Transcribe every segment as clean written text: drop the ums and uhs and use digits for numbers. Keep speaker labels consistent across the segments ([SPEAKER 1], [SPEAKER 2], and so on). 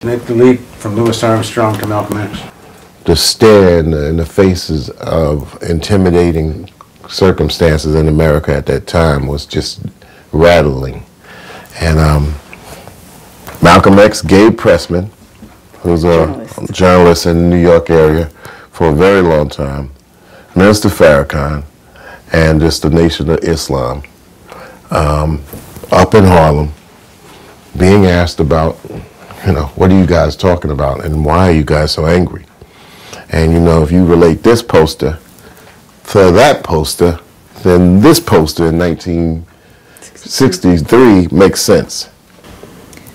[SPEAKER 1] Make the leap from Louis Armstrong to Malcolm X.
[SPEAKER 2] To stare in the faces of intimidating circumstances in America at that time was just rattling. And Malcolm X, Gabe Pressman, who's a journalist in the New York area for a very long time, Minister Farrakhan, and just the Nation of Islam, up in Harlem, being asked about, what are you guys talking about and why are you guys so angry? And if you relate this poster to that poster, then this poster in 1963 makes sense.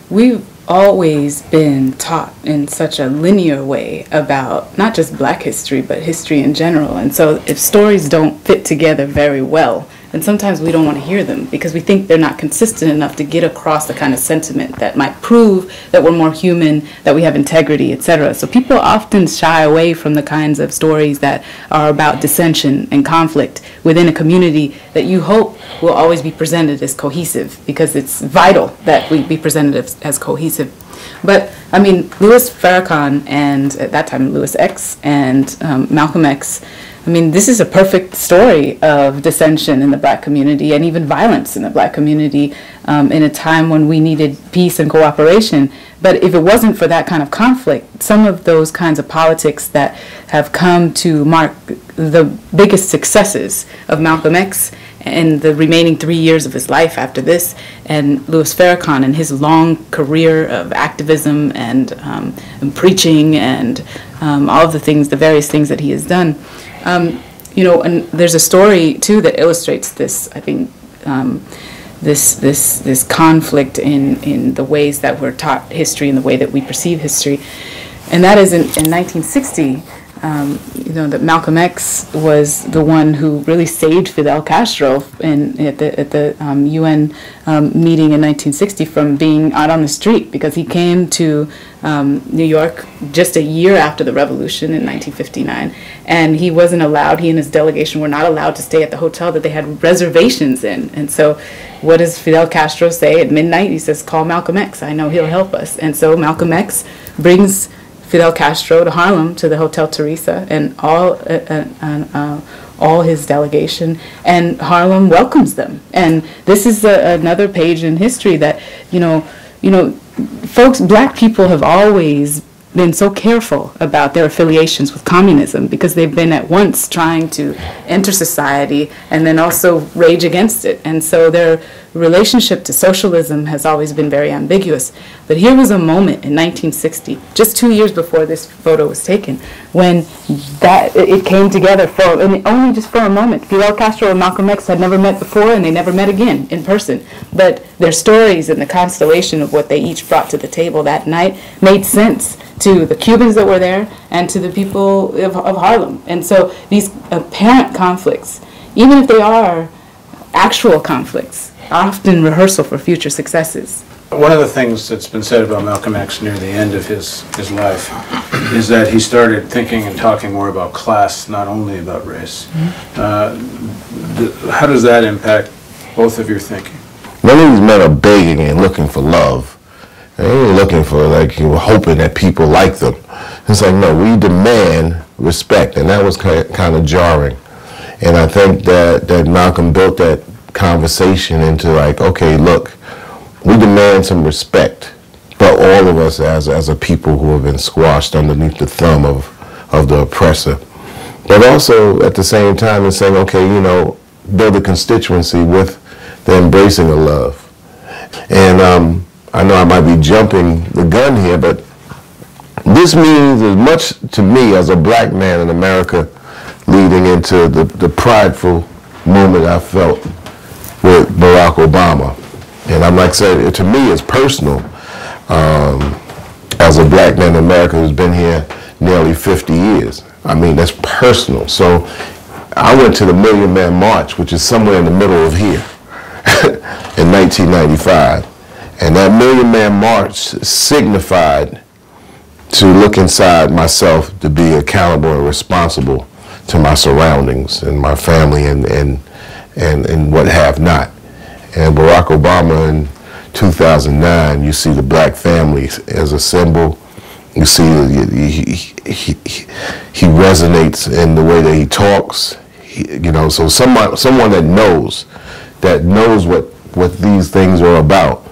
[SPEAKER 3] We've always been taught in such a linear way about not just Black history, but history in general. And so if stories don't fit together very well, then sometimes we don't want to hear them because we think they're not consistent enough to get across the kind of sentiment that might prove that we're more human, that we have integrity, etc. So people often shy away from the kinds of stories that are about dissension and conflict within a community that you hope will always be presented as cohesive, because it's vital that we be presented as cohesive. But I mean, Louis Farrakhan and at that time Louis X and Malcolm X, I mean, this is a perfect story of dissension in the Black community and even violence in the Black community in a time when we needed peace and cooperation. But if it wasn't for that kind of conflict, some of those kinds of politics that have come to mark the biggest successes of Malcolm X and the remaining 3 years of his life after this, and Louis Farrakhan and his long career of activism and preaching and all of the things, the various things that he has done. And there's a story too that illustrates this. I think this conflict in the ways that we're taught history and the way that we perceive history, and that is in 1960. That Malcolm X was the one who really saved Fidel Castro at the UN meeting in 1960 from being out on the street, because he came to New York just a year after the revolution in 1959, and he wasn't allowed, he and his delegation were not allowed to stay at the hotel that they had reservations in. And so what does Fidel Castro say at midnight? He says, "Call Malcolm X, I know he'll help us." And so Malcolm X brings Fidel Castro to Harlem, to the Hotel Theresa, and all his delegation, and Harlem welcomes them. And this is another page in history that, folks, Black people have always been so careful about their affiliations with communism, because they've been at once trying to enter society and then also rage against it. And so their relationship to socialism has always been very ambiguous. But here was a moment in 1960, just 2 years before this photo was taken, when it came together only just for a moment. Fidel Castro and Malcolm X had never met before, and they never met again in person. But their stories and the constellation of what they each brought to the table that night made sense to the Cubans that were there and to the people of Harlem. And so these apparent conflicts, even if they are actual conflicts, are often rehearsal for future successes.
[SPEAKER 1] One of the things that's been said about Malcolm X near the end of his life is that he started thinking and talking more about class, not only about race. How does that impact both of your thinking?
[SPEAKER 2] Many of these men are begging and looking for love. They ain't looking for, hoping that people like them. It's like, no, we demand respect, and that was kind of jarring. And I think that Malcolm built that conversation into okay, look, we demand some respect, but all of us as a people who have been squashed underneath the thumb of the oppressor. But also at the same time it's saying, okay, build a constituency with the embracing of love. And I know I might be jumping the gun here, but this means as much to me as a Black man in America leading into the prideful moment I felt with Barack Obama. And I'm saying, to me it's personal, as a Black man in America who's been here nearly 50 years. I mean, that's personal. So I went to the Million Man March, which is somewhere in the middle of here, in 1995. And that Million Man March signified to look inside myself, to be accountable and responsible to my surroundings and my family and what have not. And Barack Obama in 2009, you see the black family as a symbol. You see he resonates in the way that he talks. So someone that knows what these things are about,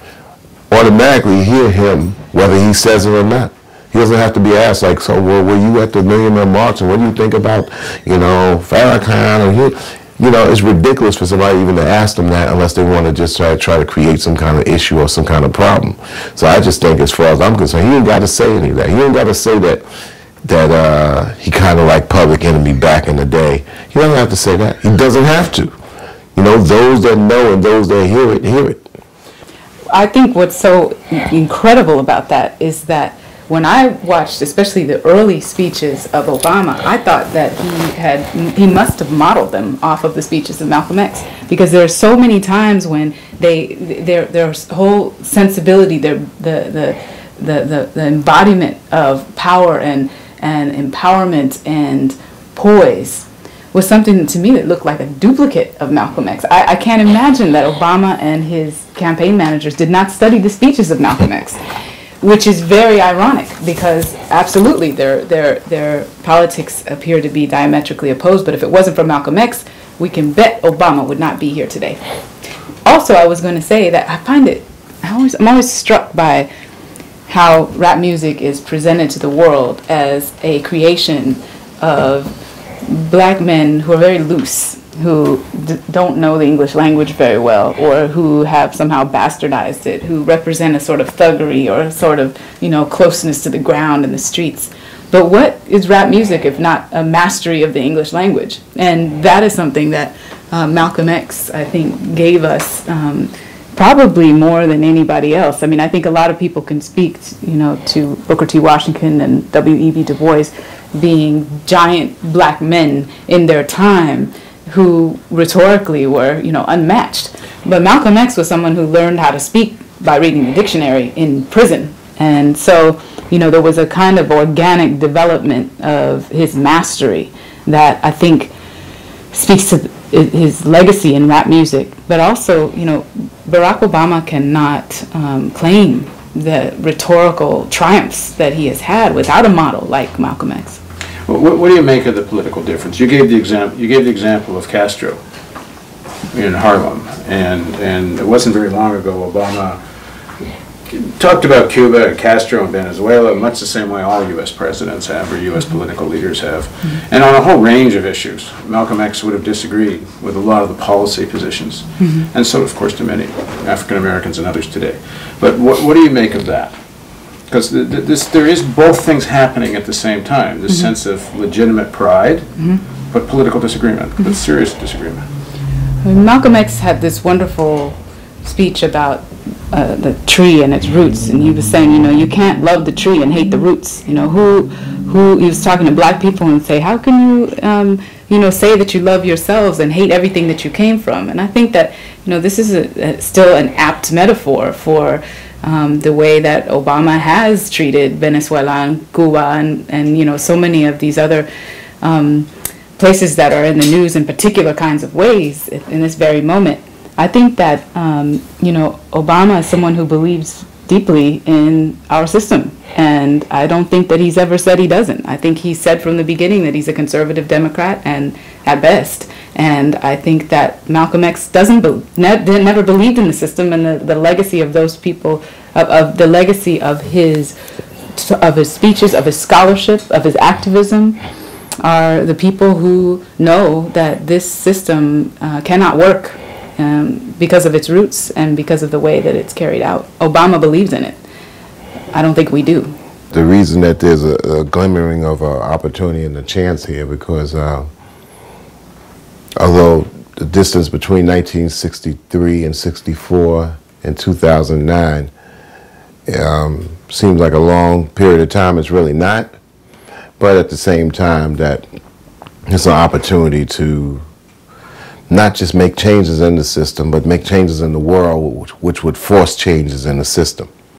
[SPEAKER 2] automatically hear him whether he says it or not. He doesn't have to be asked like, so well, were you at the Million Man March and what do you think about, Farrakhan? Or it's ridiculous for somebody even to ask them that unless they want to just try to create some kind of issue or some kind of problem. So I just think, as far as I'm concerned, he ain't got to say any of that. He ain't got to say that he kind of like Public Enemy back in the day. He doesn't have to say that. He doesn't have to. Those that know and those that hear it, hear it.
[SPEAKER 3] I think what's so incredible about that is that when I watched especially the early speeches of Obama, I thought that he must have modeled them off of the speeches of Malcolm X, because there are so many times when their whole sensibility, the embodiment of power and empowerment and poise was something to me that looked like a duplicate of Malcolm X. I can't imagine that Obama and his campaign managers did not study the speeches of Malcolm X, which is very ironic because absolutely their politics appear to be diametrically opposed, but if it wasn't for Malcolm X, we can bet Obama would not be here today. Also, I was going to say that I'm always struck by how rap music is presented to the world as a creation of black men who are very loose, who don't know the English language very well, or who have somehow bastardized it, who represent a sort of thuggery or a sort of, closeness to the ground and the streets. But what is rap music if not a mastery of the English language? And that is something that Malcolm X, I think, gave us probably more than anybody else. I mean, I think a lot of people can speak, to Booker T. Washington and W.E.B. Du Bois being giant black men in their time who rhetorically were, unmatched. But Malcolm X was someone who learned how to speak by reading the dictionary in prison. And so, there was a kind of organic development of his mastery that I think speaks to his legacy in rap music. But also, Barack Obama cannot claim the rhetorical triumphs that he has had without a model like Malcolm X.
[SPEAKER 1] What do you make of the political difference? You gave the example of Castro in Harlem, and it wasn't very long ago Obama talked about Cuba and Castro and Venezuela much the same way all U.S. presidents have or U.S. political leaders have. Mm-hmm. And on a whole range of issues, Malcolm X would have disagreed with a lot of the policy positions, mm-hmm. and so, of course, to many African Americans and others today. But what do you make of that? Because there is both things happening at the same time, this mm-hmm. sense of legitimate pride, mm-hmm. but political disagreement, mm-hmm. but serious disagreement.
[SPEAKER 3] Malcolm X had this wonderful speech about the tree and its roots, and he was saying, you can't love the tree and hate the roots. Who he was talking to black people and say, how can you, say that you love yourselves and hate everything that you came from? And I think that, this is still an apt metaphor for the way that Obama has treated Venezuela and Cuba and so many of these other places that are in the news in particular kinds of ways in this very moment. I think that, Obama is someone who believes deeply in our system, and I don't think that he's ever said he doesn't. I think he said from the beginning that he's a conservative Democrat, and at best, and I think that Malcolm X never believed in the system, and the legacy of those people, of the legacy of his speeches, of his scholarship, of his activism, are the people who know that this system cannot work because of its roots and because of the way that it's carried out. Obama believes in it. I don't think we do.
[SPEAKER 2] The reason that there's a glimmering of opportunity and a chance here, because although the distance between 1963 and 64 and 2009 seems like a long period of time, it's really not. But at the same time, that it's an opportunity to not just make changes in the system, but make changes in the world, which would force changes in the system.